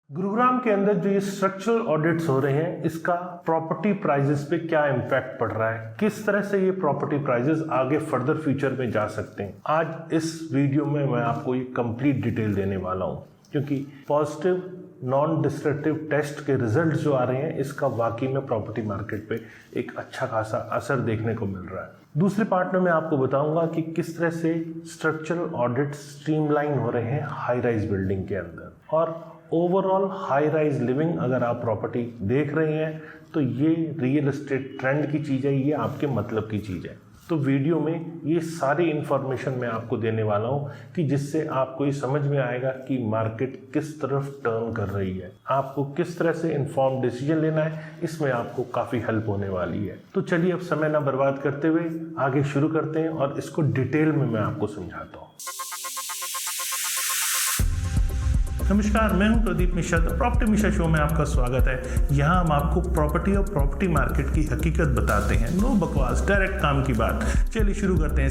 गुरुग्राम के अंदर जो ये स्ट्रक्चरल ऑडिट्स हो रहे हैं, इसका प्रॉपर्टी प्राइजेस पे क्या इम्पैक्ट पड़ रहा है, किस तरह से ये प्रॉपर्टी प्राइजेस आगे फर्दर फ्यूचर में जा सकते हैं। आज इस वीडियो में मैं आपको ये कंप्लीट डिटेल देने वाला हूँ, क्योंकि पॉजिटिव नॉन डिस्ट्रक्टिव टेस्ट के रिजल्ट जो आ रहे हैं, इसका वाकई में प्रॉपर्टी मार्केट पे एक अच्छा खासा असर देखने को मिल रहा है। दूसरे पार्ट में मैं आपको बताऊंगा कि किस तरह से स्ट्रक्चरल ऑडिट स्ट्रीमलाइन हो रहे हैं हाई राइज बिल्डिंग के अंदर, और ओवरऑल हाई राइज लिविंग अगर आप प्रॉपर्टी देख रहे हैं तो ये रियल एस्टेट ट्रेंड की चीज़ है, ये आपके मतलब की चीज़ है। तो वीडियो में ये सारी इन्फॉर्मेशन मैं आपको देने वाला हूँ कि जिससे आपको ये समझ में आएगा कि मार्केट किस तरफ टर्न कर रही है, आपको किस तरह से इन्फॉर्म डिसीजन लेना है, इसमें आपको काफ़ी हेल्प होने वाली है। तो चलिए अब समय ना बर्बाद करते हुए आगे शुरू करते हैं और इसको डिटेल में मैं आपको समझाता हूँ। नमस्कार, मैं हूं Pradeep Mishra. The property Mishra show में आपका स्वागत है। यहाँ हम आपको प्रॉपर्टी और प्रॉपर्टी मार्केट की हकीकत बताते हैं। नो बकवास, डायरेक्ट काम की बात। चलिए शुरू करते हैं।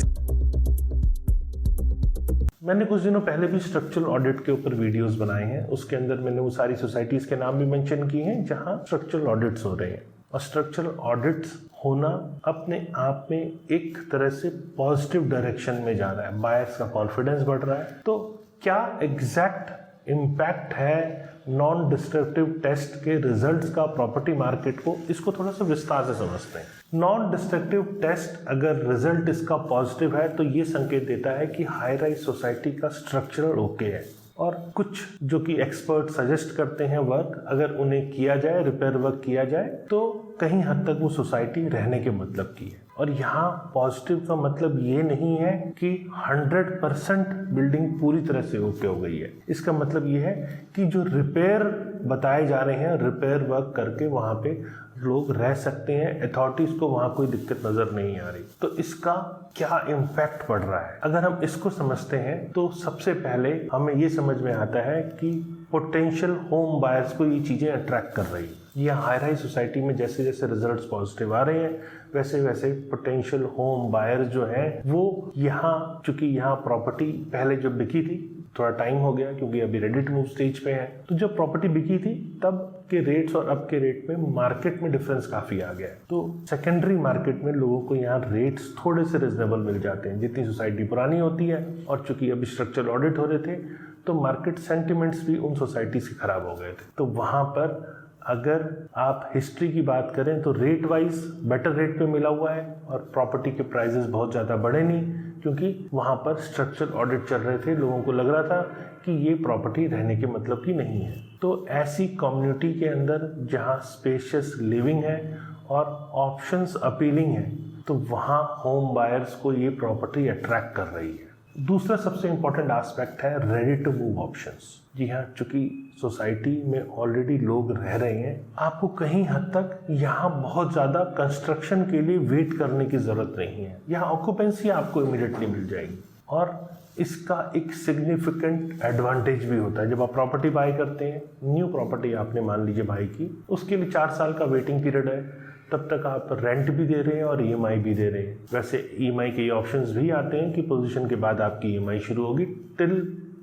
मैंने कुछ दिनों पहले भी स्ट्रक्चरल ऑडिट के ऊपर वीडियोस बनाए हैं। उसके अंदर मैंने वो सारी सोसाइटीज के नाम भी मेंशन किए हैं जहां स्ट्रक्चरल ऑडिट्स हो रहे हैं। और स्ट्रक्चरल ऑडिट्स होना अपने आप में एक तरह से पॉजिटिव डायरेक्शन में जा रहा है, बायर्स का कॉन्फिडेंस बढ़ रहा है। तो क्या एग्जैक्ट इम्पैक्ट है नॉन डिस्ट्रक्टिव टेस्ट के रिजल्ट्स का प्रॉपर्टी मार्केट को, इसको थोड़ा सा विस्तार से समझते हैं। नॉन डिस्ट्रक्टिव टेस्ट अगर रिजल्ट इसका पॉजिटिव है तो ये संकेत देता है कि हाई राइज सोसाइटी का स्ट्रक्चरल ओके है, और कुछ जो कि एक्सपर्ट सजेस्ट करते हैं वर्क, अगर उन्हें किया जाए, रिपेयर वर्क किया जाए, तो कहीं हद तक वो सोसाइटी रहने के मतलब की है। और यहाँ पॉजिटिव का मतलब ये नहीं है कि 100% बिल्डिंग पूरी तरह से ओके हो गई है। इसका मतलब ये है कि जो रिपेयर बताए जा रहे हैं, रिपेयर वर्क करके वहाँ पे लोग रह सकते हैं, अथॉरिटीज को वहाँ कोई दिक्कत नजर नहीं आ रही। तो इसका क्या इम्पैक्ट पड़ रहा है, अगर हम इसको समझते हैं तो सबसे पहले हमें ये समझ में आता है कि पोटेंशियल होम बायर्स को ये चीज़ें अट्रैक्ट कर रही है। यह हाई राइज सोसाइटी में जैसे जैसे रिजल्ट्स पॉजिटिव आ रहे हैं, वैसे वैसे पोटेंशियल होम बायर्स जो हैं वो यहाँ, चूंकि यहाँ प्रॉपर्टी पहले जब बिकी थी, थोड़ा टाइम हो गया क्योंकि अभी रेडी टू मूव स्टेज पे है, तो जब प्रॉपर्टी बिकी थी तब के रेट्स और अब के रेट में मार्केट में डिफरेंस काफ़ी आ गया है। तो सेकेंडरी मार्केट में लोगों को यहाँ रेट्स थोड़े से रिजनेबल मिल जाते हैं जितनी सोसाइटी पुरानी होती है। और चूंकि अभी स्ट्रक्चरल ऑडिट हो रहे थे तो मार्केट सेंटिमेंट्स भी उन सोसाइटी से खराब हो गए थे। तो वहाँ पर अगर आप हिस्ट्री की बात करें तो रेट वाइज बेटर रेट पे मिला हुआ है, और प्रॉपर्टी के प्राइजेस बहुत ज़्यादा बढ़े नहीं, क्योंकि वहाँ पर स्ट्रक्चरल ऑडिट चल रहे थे। लोगों को लग रहा था कि ये प्रॉपर्टी रहने के मतलब की नहीं है। तो ऐसी कम्युनिटी के अंदर जहाँ स्पेशियस लिविंग है और ऑप्शंस अपीलिंग है, तो वहाँ होम बायर्स को ये प्रॉपर्टी अट्रैक्ट कर रही है। दूसरा सबसे इंपॉर्टेंट एस्पेक्ट है रेडी टू मूव ऑप्शंस। जी हाँ, चूंकि सोसाइटी में ऑलरेडी लोग रह रहे हैं, आपको कहीं हद तक यहाँ बहुत ज़्यादा कंस्ट्रक्शन के लिए वेट करने की ज़रूरत नहीं है। यहाँ ऑक्यूपेंसी आपको इमीडिएटली मिल जाएगी। और इसका एक सिग्निफिकेंट एडवांटेज भी होता है। जब आप प्रॉपर्टी बाय करते हैं, न्यू प्रॉपर्टी आपने मान लीजिए बाय की, उसके लिए 4 साल का वेटिंग पीरियड है। तब तक आप रेंट भी दे रहे हैं और ईएमआई भी दे रहे हैं। वैसे ईएमआई के ऑप्शंस भी आते हैं कि पोजीशन के बाद आपकी ईएमआई शुरू होगी, टिल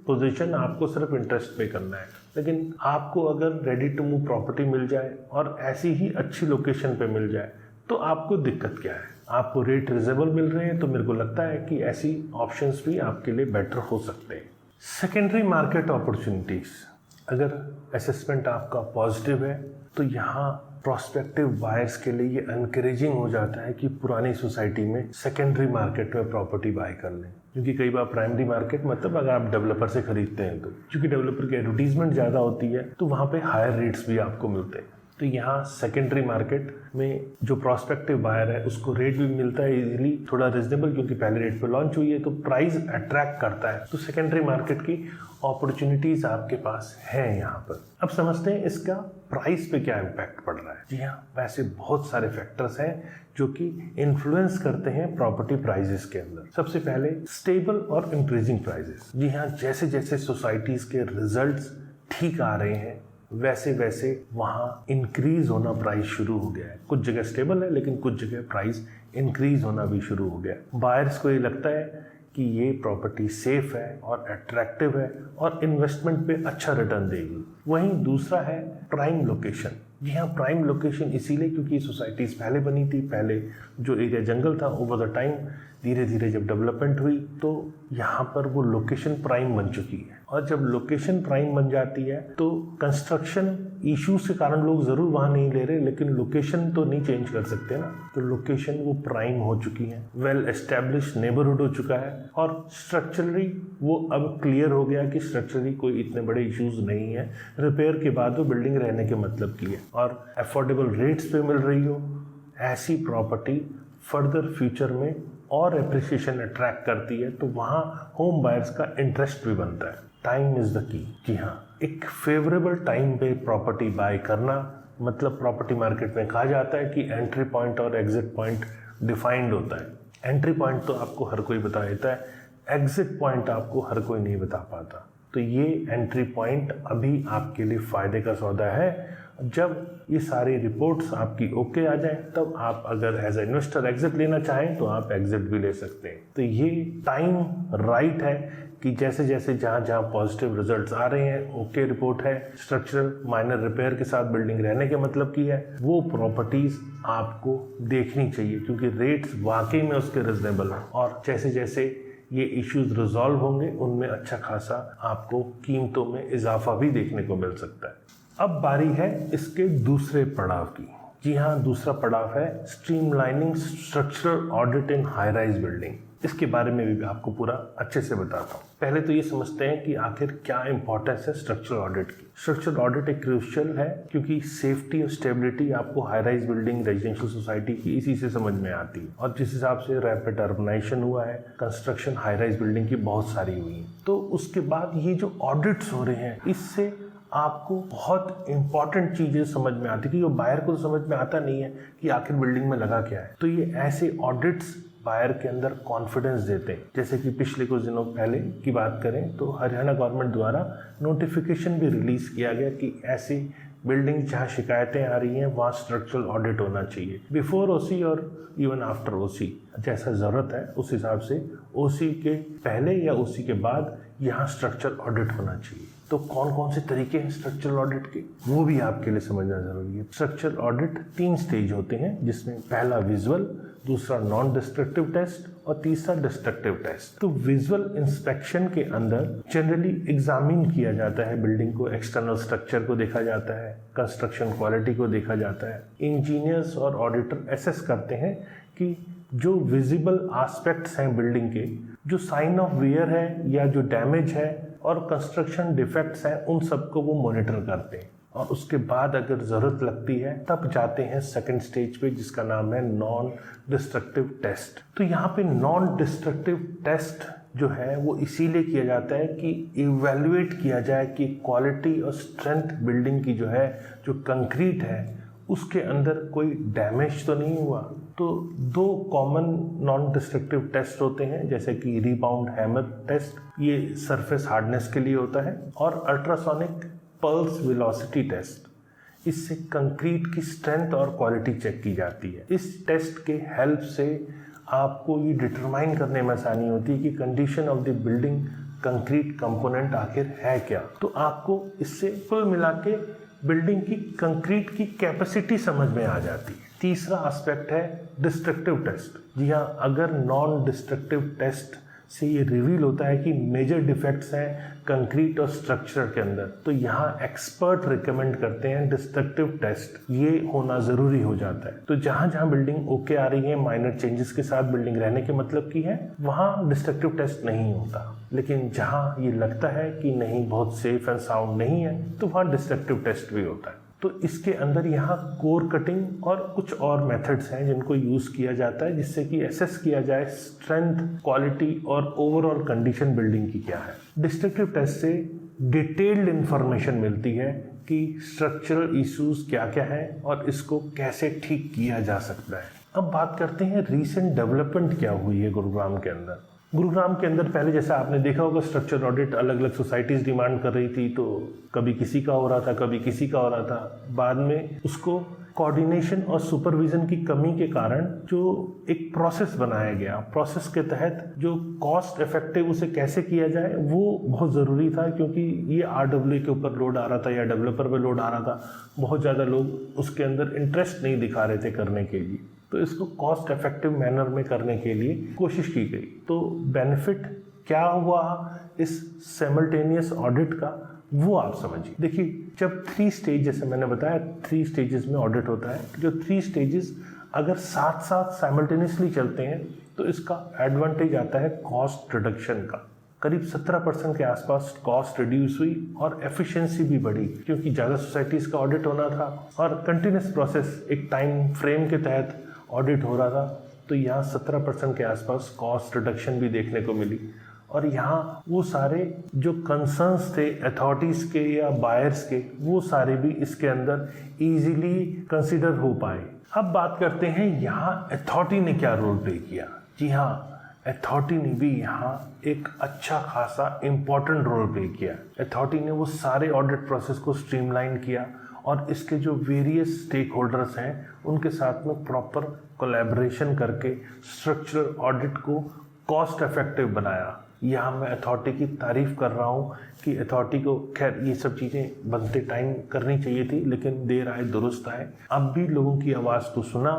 पोजीशन आपको सिर्फ इंटरेस्ट पे करना है। लेकिन आपको अगर रेडी टू मूव प्रॉपर्टी मिल जाए और ऐसी ही अच्छी लोकेशन पे मिल जाए तो आपको दिक्कत क्या है, आपको रेट रिजनेबल मिल रहे हैं, तो मेरे को लगता है कि ऐसी ऑप्शंस भी आपके लिए बेटर हो सकते हैं। सेकेंडरी मार्केट अपॉर्चुनिटीज, अगर असेसमेंट आपका पॉजिटिव है तो यहाँ प्रोस्पेक्टिव बायर्स के लिए ये एनकरेजिंग हो जाता है कि पुरानी सोसाइटी में सेकेंडरी मार्केट में प्रॉपर्टी बाय कर लें। क्योंकि कई बार प्राइमरी मार्केट, मतलब अगर आप डेवलपर से खरीदते हैं तो क्योंकि डेवलपर की एडवर्टीजमेंट ज़्यादा होती है तो वहाँ पे हायर रेट्स भी आपको मिलते हैं। तो यहाँ सेकेंडरी मार्केट में जो प्रोस्पेक्टिव बायर है उसको रेट भी मिलता है इजीली, थोड़ा रिजनेबल, क्योंकि पहले रेट पे लॉन्च हुई है तो प्राइस अट्रैक्ट करता है। तो सेकेंडरी मार्केट की अपॉर्चुनिटीज आपके पास हैं यहाँ पर। अब समझते हैं इसका प्राइस पे क्या इम्पैक्ट पड़ रहा है। जी हाँ, वैसे बहुत सारे फैक्टर्स हैं जो कि इन्फ्लुएंस करते हैं प्रॉपर्टी प्राइजेस के अंदर। सबसे पहले स्टेबल और इंक्रीजिंग प्राइजेस। जी हाँ, जैसे जैसे सोसाइटीज के रिजल्ट्स ठीक आ रहे हैं वैसे वैसे वहाँ इंक्रीज होना प्राइस शुरू हो गया है। कुछ जगह स्टेबल है लेकिन कुछ जगह प्राइस इंक्रीज होना भी शुरू हो गया। बायर्स को ये लगता है कि ये प्रॉपर्टी सेफ है और अट्रैक्टिव है और इन्वेस्टमेंट पे अच्छा रिटर्न देगी। वहीं दूसरा है प्राइम लोकेशन। जी हाँ, प्राइम लोकेशन इसीलिए क्योंकि सोसाइटीज़ पहले बनी थी, पहले जो एरिया जंगल था ओवर द टाइम धीरे धीरे जब डेवलपमेंट हुई तो यहाँ पर वो लोकेशन प्राइम बन चुकी है। और जब लोकेशन प्राइम बन जाती है तो कंस्ट्रक्शन इश्यूज के कारण लोग ज़रूर वहाँ नहीं ले रहे, लेकिन लोकेशन तो नहीं चेंज कर सकते ना। तो लोकेशन वो प्राइम हो चुकी है, वेल एस्टेब्लिश नेबरहुड हो चुका है और स्ट्रक्चरली वो अब क्लियर हो गया कि स्ट्रक्चरली कोई इतने बड़े इश्यूज नहीं है। रिपेयर के बाद वो बिल्डिंग रहने के मतलब की है और अफोर्डेबल रेट्स पे मिल रही हो, ऐसी प्रॉपर्टी फर्दर फ्यूचर में और एप्रिसिएशन अट्रैक्ट करती है, तो वहाँ होम बायर्स का इंटरेस्ट भी बनता है। Time is the key. जी हाँ, एक फेवरेबल टाइम पे प्रॉपर्टी बाय करना, मतलब प्रॉपर्टी मार्केट में कहा जाता है कि एंट्री पॉइंट और एग्जिट पॉइंट डिफाइंड होता है। एंट्री पॉइंट तो आपको हर कोई बता देता है, एग्जिट पॉइंट आपको हर कोई नहीं बता पाता। तो ये एंट्री पॉइंट अभी आपके लिए फ़ायदे का सौदा है। जब ये सारी रिपोर्ट्स आपकी ओके आ जाए तब आप अगर एज ए इन्वेस्टर एग्जिट लेना चाहें तो आप एग्जिट भी ले सकते हैं। तो ये टाइम राइट है कि जैसे जैसे जहाँ जहाँ पॉजिटिव रिजल्ट्स आ रहे हैं, ओके रिपोर्ट है, स्ट्रक्चरल माइनर रिपेयर के साथ बिल्डिंग रहने के मतलब की है, वो प्रॉपर्टीज़ आपको देखनी चाहिए क्योंकि रेट्स वाकई में उसके रिजनेबल हैं और जैसे जैसे ये इश्यूज रिजॉल्व होंगे उनमें अच्छा खासा आपको कीमतों में इजाफा भी देखने को मिल सकता है। अब बारी है इसके दूसरे पड़ाव की। जी हाँ, दूसरा पड़ाव है स्ट्रीमलाइनिंग स्ट्रक्चरल ऑडिट इन हाई राइज बिल्डिंग। इसके बारे में भी आपको पूरा अच्छे से बताता हूँ। पहले तो ये समझते हैं कि आखिर क्या इंपॉर्टेंस है स्ट्रक्चरल ऑडिट की। स्ट्रक्चरल ऑडिट एक क्रूशियल है क्योंकि सेफ्टी और स्टेबिलिटी आपको high rise building residential society की इसी से समझ में आती है और जिस हिसाब से रैपिड अर्बनाइजेशन हुआ है, कंस्ट्रक्शन हाई राइज बिल्डिंग की बहुत सारी हुई है, तो उसके बाद ये जो ऑडिट्स हो रहे हैं इससे आपको बहुत इंपॉर्टेंट चीज़ें समझ में आती है कि बायर को तो समझ में आता नहीं है कि आखिर बिल्डिंग में लगा क्या है। तो ये ऐसे ऑडिट्स बायर के अंदर कॉन्फिडेंस देते हैं। जैसे कि पिछले कुछ दिनों पहले की बात करें तो हरियाणा गवर्नमेंट द्वारा नोटिफिकेशन भी रिलीज़ किया गया कि ऐसी बिल्डिंग जहाँ शिकायतें आ रही हैं वहाँ स्ट्रक्चरल ऑडिट होना चाहिए बिफोर ओसी और इवन आफ्टर ओसी, जैसा ज़रूरत है उस हिसाब से ओसी के पहले या ओसी के बाद यहाँ स्ट्रक्चरल ऑडिट होना चाहिए। तो कौन कौन से तरीके हैं स्ट्रक्चरल ऑडिट के, वो भी आपके लिए समझना जरूरी है। स्ट्रक्चरल ऑडिट 3 स्टेज होते हैं जिसमें पहला विजुअल, दूसरा नॉन डिस्ट्रक्टिव टेस्ट और तीसरा डिस्ट्रक्टिव टेस्ट। तो विजुअल इंस्पेक्शन के अंदर जनरली एग्जामिन किया जाता है बिल्डिंग को, एक्सटर्नल स्ट्रक्चर को देखा जाता है, कंस्ट्रक्शन क्वालिटी को देखा जाता है। इंजीनियर्स और ऑडिटर एसेस करते हैं कि जो विजिबल एस्पेक्ट्स हैं बिल्डिंग के, जो साइन ऑफ वियर है या जो डैमेज है और कंस्ट्रक्शन डिफेक्ट्स हैं, उन सबको वो मॉनिटर करते हैं और उसके बाद अगर ज़रूरत लगती है तब जाते हैं सेकंड स्टेज पे जिसका नाम है नॉन डिस्ट्रक्टिव टेस्ट। तो यहाँ पे नॉन डिस्ट्रक्टिव टेस्ट जो है वो इसीलिए किया जाता है कि इवैल्यूएट किया जाए कि क्वालिटी और स्ट्रेंथ बिल्डिंग की जो है, जो कंक्रीट है उसके अंदर कोई डैमेज तो नहीं हुआ। तो 2 कॉमन नॉन डिस्ट्रक्टिव टेस्ट होते हैं जैसे कि रीबाउंड हैमर टेस्ट, ये सरफेस हार्डनेस के लिए होता है, और अल्ट्रासोनिक पल्स वेलोसिटी टेस्ट, इससे कंक्रीट की स्ट्रेंथ और क्वालिटी चेक की जाती है। इस टेस्ट के हेल्प से आपको ये डिटरमाइन करने में आसानी होती है कि condition of the building concrete component आखिर है क्या। तो आपको इससे कुल मिला के बिल्डिंग की कंक्रीट की कैपेसिटी समझ में आ जाती है। तीसरा एस्पेक्ट है डिस्ट्रक्टिव टेस्ट। जी हाँ, अगर नॉन डिस्ट्रक्टिव टेस्ट से ये रिवील होता है कि मेजर डिफेक्ट्स हैं कंक्रीट और स्ट्रक्चर के अंदर, तो यहाँ एक्सपर्ट रिकमेंड करते हैं डिस्ट्रक्टिव टेस्ट, ये होना ज़रूरी हो जाता है। तो जहाँ जहाँ बिल्डिंग ओके आ रही है, माइनर चेंजेस के साथ बिल्डिंग रहने के मतलब की है, वहाँ डिस्ट्रक्टिव टेस्ट नहीं होता। लेकिन जहाँ ये लगता है कि नहीं बहुत सेफ एंड साउंड नहीं है, तो वहाँ डिस्ट्रक्टिव टेस्ट भी होता है। तो इसके अंदर यहाँ कोर कटिंग और कुछ और मेथड्स हैं जिनको यूज़ किया जाता है जिससे कि एसेस किया जाए स्ट्रेंथ, क्वालिटी और ओवरऑल कंडीशन बिल्डिंग की क्या है। डिस्ट्रक्टिव टेस्ट से डिटेल्ड इंफॉर्मेशन मिलती है कि स्ट्रक्चरल इश्यूज क्या क्या हैं और इसको कैसे ठीक किया जा सकता है। अब बात करते हैं रीसेंट डेवलपमेंट क्या हुई है गुरुग्राम के अंदर। गुरुग्राम के अंदर पहले जैसा आपने देखा होगा स्ट्रक्चर ऑडिट अलग अलग सोसाइटीज़ डिमांड कर रही थी, तो कभी किसी का हो रहा था, कभी किसी का हो रहा था। बाद में उसको कोऑर्डिनेशन और सुपरविजन की कमी के कारण जो एक प्रोसेस बनाया गया, प्रोसेस के तहत जो कॉस्ट इफेक्टिव उसे कैसे किया जाए वो बहुत ज़रूरी था, क्योंकि ये RWA के ऊपर लोड आ रहा था या डेवलपर पे लोड आ रहा था। बहुत ज़्यादा लोग उसके अंदर इंटरेस्ट नहीं दिखा रहे थे करने के लिए, तो इसको कॉस्ट इफेक्टिव मैनर में करने के लिए कोशिश की गई। तो बेनिफिट क्या हुआ इस साइमल्टेनियस ऑडिट का, वो आप समझिए। देखिए, जब 3 स्टेज, जैसे मैंने बताया 3 स्टेजेस में ऑडिट होता है, जो 3 स्टेजेस अगर साथ साथ साइमल्टेनियसली चलते हैं तो इसका एडवांटेज आता है कॉस्ट रिडक्शन का। करीब 17% के आसपास कॉस्ट रिड्यूस हुई और एफिशिएंसी भी बढ़ी, क्योंकि ज़्यादा सोसाइटीज़ का ऑडिट होना था और कंटिन्यूस प्रोसेस एक टाइम फ्रेम के तहत ऑडिट हो रहा था। तो यहाँ 17% के आसपास कॉस्ट रिडक्शन भी देखने को मिली। और यहाँ वो सारे जो कंसर्न्स थे अथॉरिटीज़ के या बायर्स के, वो सारे भी इसके अंदर इजीली कंसिडर हो पाए। अब बात करते हैं यहाँ अथॉरिटी ने क्या रोल प्ले किया। जी हाँ, अथॉरिटी ने भी यहाँ एक अच्छा खासा इम्पोर्टेंट रोल प्ले किया। अथॉरिटी ने वो सारे ऑडिट प्रोसेस को स्ट्रीमलाइन किया और इसके जो वेरियस स्टेक होल्डर्स हैं उनके साथ में प्रॉपर कोलैबोरेशन करके स्ट्रक्चरल ऑडिट को कॉस्ट इफेक्टिव बनाया। यहाँ मैं अथॉरिटी की तारीफ़ कर रहा हूँ कि अथॉरिटी को, खैर ये सब चीज़ें बनते टाइम करनी चाहिए थी, लेकिन देर आए दुरुस्त आए। अब भी लोगों की आवाज़ को सुना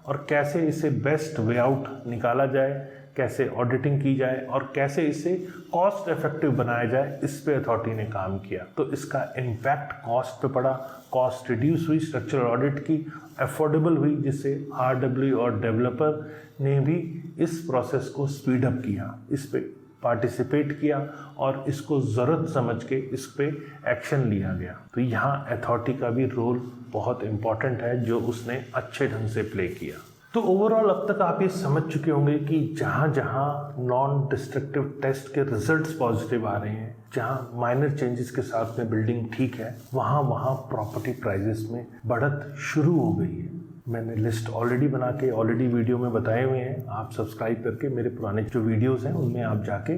और कैसे इसे बेस्ट वे आउट निकाला जाए, कैसे ऑडिटिंग की जाए और कैसे इसे कॉस्ट इफेक्टिव बनाया जाए, इस पे अथॉरिटी ने काम किया। तो इसका इम्पैक्ट कॉस्ट पे पड़ा, कॉस्ट रिड्यूस हुई स्ट्रक्चरल ऑडिट की, अफोर्डेबल हुई, जिससे RWA और डेवलपर ने भी इस प्रोसेस को स्पीड अप किया, इस पे पार्टिसिपेट किया और इसको ज़रूरत समझ के इस पे एक्शन लिया गया। तो यहाँ अथॉरिटी का भी रोल बहुत इम्पॉर्टेंट है जो उसने अच्छे ढंग से प्ले किया। तो ओवरऑल अब तक आप ये समझ चुके होंगे कि जहाँ जहाँ नॉन डिस्ट्रक्टिव टेस्ट के रिजल्ट्स पॉजिटिव आ रहे हैं, जहाँ माइनर चेंजेस के साथ में बिल्डिंग ठीक है, वहाँ वहाँ प्रॉपर्टी प्राइजेस में बढ़त शुरू हो गई है। मैंने लिस्ट ऑलरेडी बना के ऑलरेडी वीडियो में बताए हुए हैं, आप सब्सक्राइब करके मेरे पुराने जो वीडियोस हैं उनमें आप जाके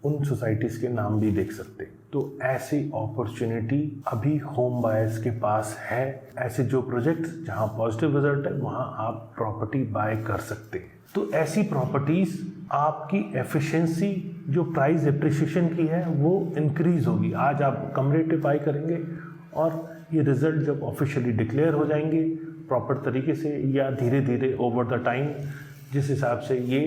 उन सोसाइटीज़ के नाम भी देख सकते हैं। तो ऐसी अपॉर्चुनिटी अभी होम बायर्स के पास है। ऐसे जो प्रोजेक्ट्स जहां पॉजिटिव रिजल्ट है वहां आप प्रॉपर्टी बाय कर सकते हैं। तो ऐसी प्रॉपर्टीज़ आपकी एफिशिएंसी जो प्राइस एप्रिसिएशन की है वो इंक्रीज़ होगी। आज आप कम रेट पे बाय करेंगे और ये रिजल्ट जब ऑफिशियली डिक्लेयर हो जाएंगे प्रॉपर तरीके से या धीरे धीरे ओवर द टाइम, जिस हिसाब से ये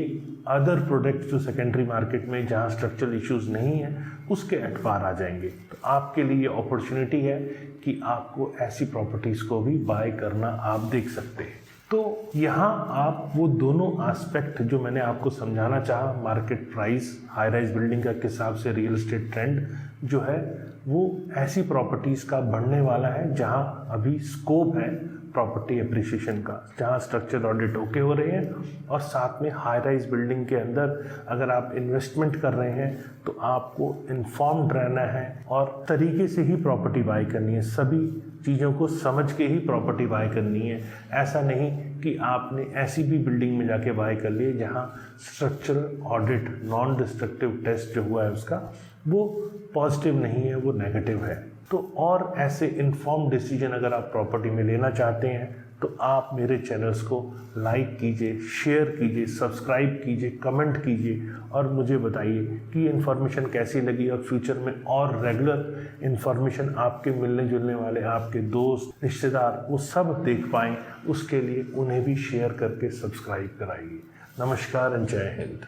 अदर प्रोडक्ट जो सेकेंडरी मार्केट में जहाँ स्ट्रक्चरल इश्यूज नहीं है उसके एट पार आ जाएंगे। तो आपके लिए ये अपॉर्चुनिटी है कि आपको ऐसी प्रॉपर्टीज़ को भी बाय करना आप देख सकते हैं। तो यहाँ आप वो दोनों एस्पेक्ट जो मैंने आपको समझाना चाहा, market price, high rise building का किस हिसाब से रियल एस्टेट ट्रेंड जो है वो ऐसी प्रॉपर्टीज़ का बढ़ने वाला है जहाँ अभी स्कोप है प्रॉपर्टी एप्रिसिएशन का, जहाँ स्ट्रक्चर ऑडिट ओके हो रहे हैं और साथ में हाई राइज बिल्डिंग के अंदर अगर आप इन्वेस्टमेंट कर रहे हैं तो आपको इन्फॉर्म्ड रहना है और तरीके से ही प्रॉपर्टी बाय करनी है। सभी चीज़ों को समझ के ही प्रॉपर्टी बाय करनी है। ऐसा नहीं कि आपने ऐसी भी बिल्डिंग में जाके बाय कर लिए जहाँ structural audit non destructive test जो हुआ है उसका वो पॉजिटिव नहीं है, वो नेगेटिव है। तो और ऐसे इन्फॉर्म डिसीजन अगर आप प्रॉपर्टी में लेना चाहते हैं तो आप मेरे चैनल्स को लाइक कीजिए, शेयर कीजिए, सब्सक्राइब कीजिए, कमेंट कीजिए और मुझे बताइए कि ये इन्फॉर्मेशन कैसी लगी और फ्यूचर में और रेगुलर इन्फॉर्मेशन आपके मिलने जुलने वाले आपके दोस्त रिश्तेदार वो सब देख पाएँ, उसके लिए उन्हें भी शेयर करके सब्सक्राइब कराइए। नमस्कार एंड जय हिंद।